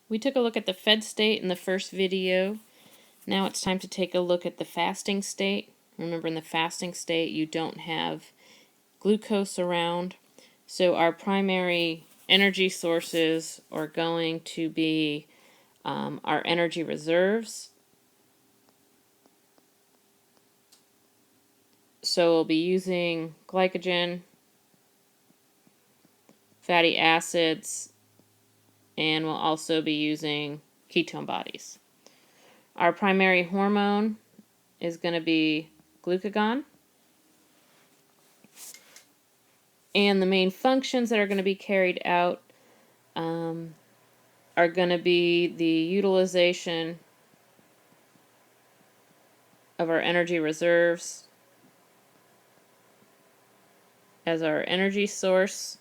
We took a look at the fed state in the first video. Now it's time to take a look at the fasting state. Remember, in the fasting state you don't have glucose around, so our primary energy sources are going to be our energy reserves. So we'll be using glycogen, fatty acids, and we'll also be using ketone bodies. Our primary hormone is going to be glucagon. And the main functions that are going to be carried out are going to be the utilization of our energy reserves as our energy source.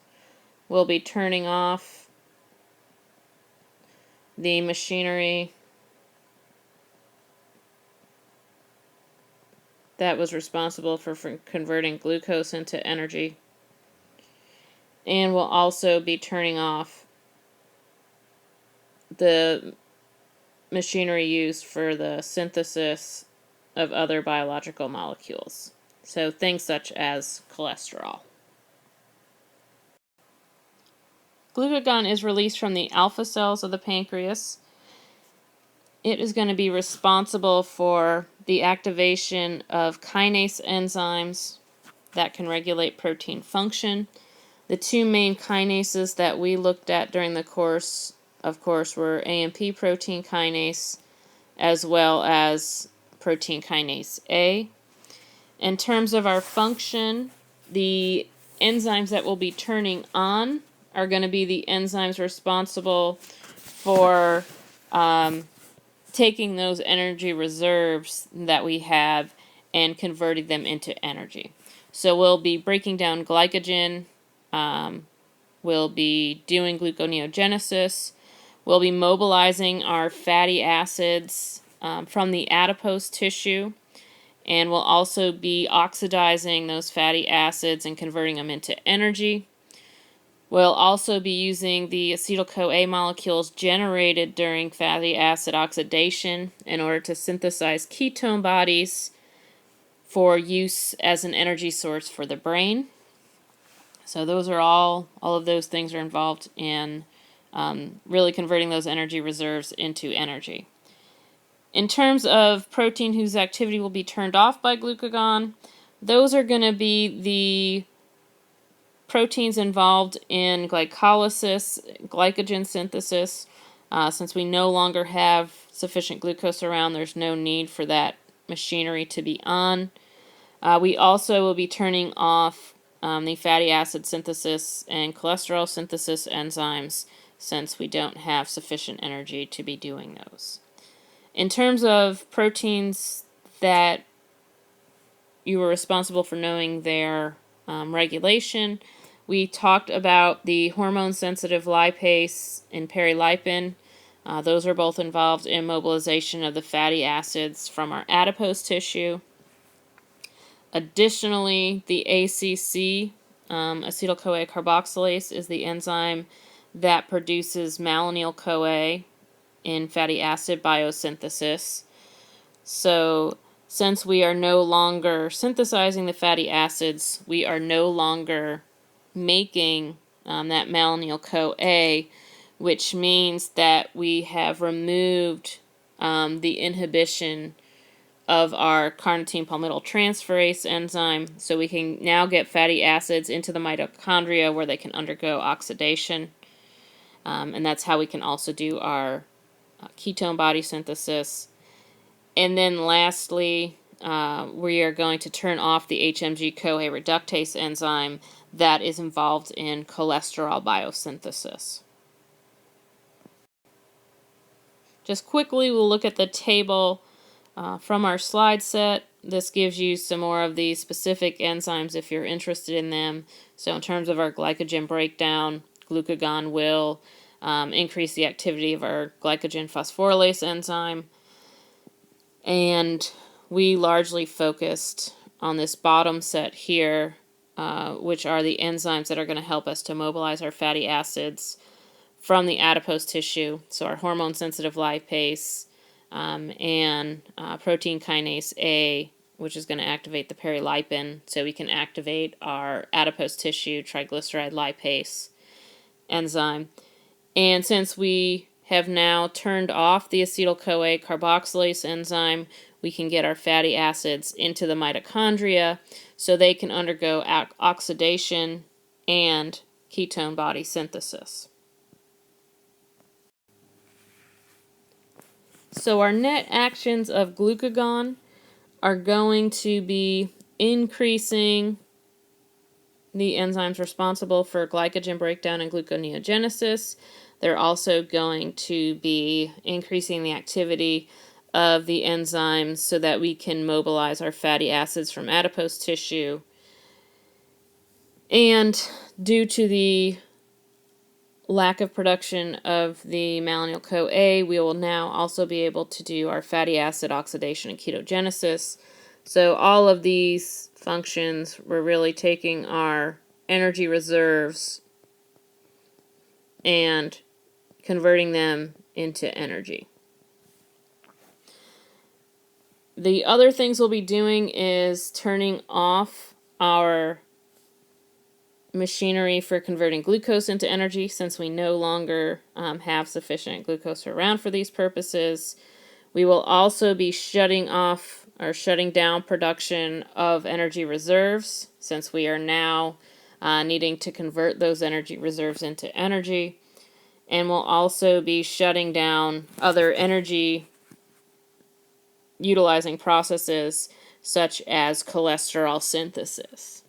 We'll be turning off the machinery that was responsible for converting glucose into energy. And we'll also be turning off the machinery used for the synthesis of other biological molecules. So things such as cholesterol. Glucagon is released from the alpha cells of the pancreas. It is going to be responsible for the activation of kinase enzymes that can regulate protein function. The two main kinases that we looked at during the course, of course, were AMP protein kinase as well as protein kinase A. In terms of our function, the enzymes that we'll be turning on are going to be the enzymes responsible for taking those energy reserves that we have and converting them into energy. So we'll be breaking down glycogen, we'll be doing gluconeogenesis, we'll be mobilizing our fatty acids from the adipose tissue, and we'll also be oxidizing those fatty acids and converting them into energy. We'll also be using the acetyl-CoA molecules generated during fatty acid oxidation in order to synthesize ketone bodies for use as an energy source for the brain. So those are all of those things are involved in really converting those energy reserves into energy. In terms of protein whose activity will be turned off by glucagon, those are going to be the proteins involved in glycolysis, glycogen synthesis. Since we no longer have sufficient glucose around, there's no need for that machinery to be on. We also will be turning off the fatty acid synthesis and cholesterol synthesis enzymes, since we don't have sufficient energy to be doing those. In terms of proteins that you were responsible for knowing their regulation, we talked about the hormone-sensitive lipase and perilipin. Those are both involved in mobilization of the fatty acids from our adipose tissue. Additionally, the ACC, acetyl-CoA carboxylase, is the enzyme that produces malonyl-CoA in fatty acid biosynthesis. So since we are no longer synthesizing the fatty acids, we are no longer making that malonyl-CoA, which means that we have removed the inhibition of our carnitine palmitoyltransferase enzyme, so we can now get fatty acids into the mitochondria where they can undergo oxidation, and that's how we can also do our ketone body synthesis. And then lastly, we are going to turn off the HMG-CoA reductase enzyme that is involved in cholesterol biosynthesis. Just quickly, we'll look at the table from our slide set. This gives you some more of the specific enzymes if you're interested in them. So in terms of our glycogen breakdown, glucagon will increase the activity of our glycogen phosphorylase enzyme. And we largely focused on this bottom set here, which are the enzymes that are going to help us to mobilize our fatty acids from the adipose tissue. So our hormone-sensitive lipase and protein kinase A, which is going to activate the perilipin, so we can activate our adipose tissue triglyceride lipase enzyme. And since we have now turned off the acetyl-CoA carboxylase enzyme, we can get our fatty acids into the mitochondria so they can undergo oxidation and ketone body synthesis. So our net actions of glucagon are going to be increasing the enzymes responsible for glycogen breakdown and gluconeogenesis. They're also going to be increasing the activity of the enzymes so that we can mobilize our fatty acids from adipose tissue. And due to the lack of production of the malonyl-CoA, we will now also be able to do our fatty acid oxidation and ketogenesis. So all of these functions, we're really taking our energy reserves and converting them into energy. The other things we'll be doing is turning off our machinery for converting glucose into energy, since we no longer have sufficient glucose around for these purposes. We will also be shutting off or shutting down production of energy reserves, since we are now needing to convert those energy reserves into energy. And we'll also be shutting down other energy utilizing processes such as cholesterol synthesis.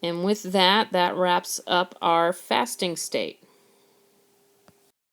And with that, that wraps up our fasting state.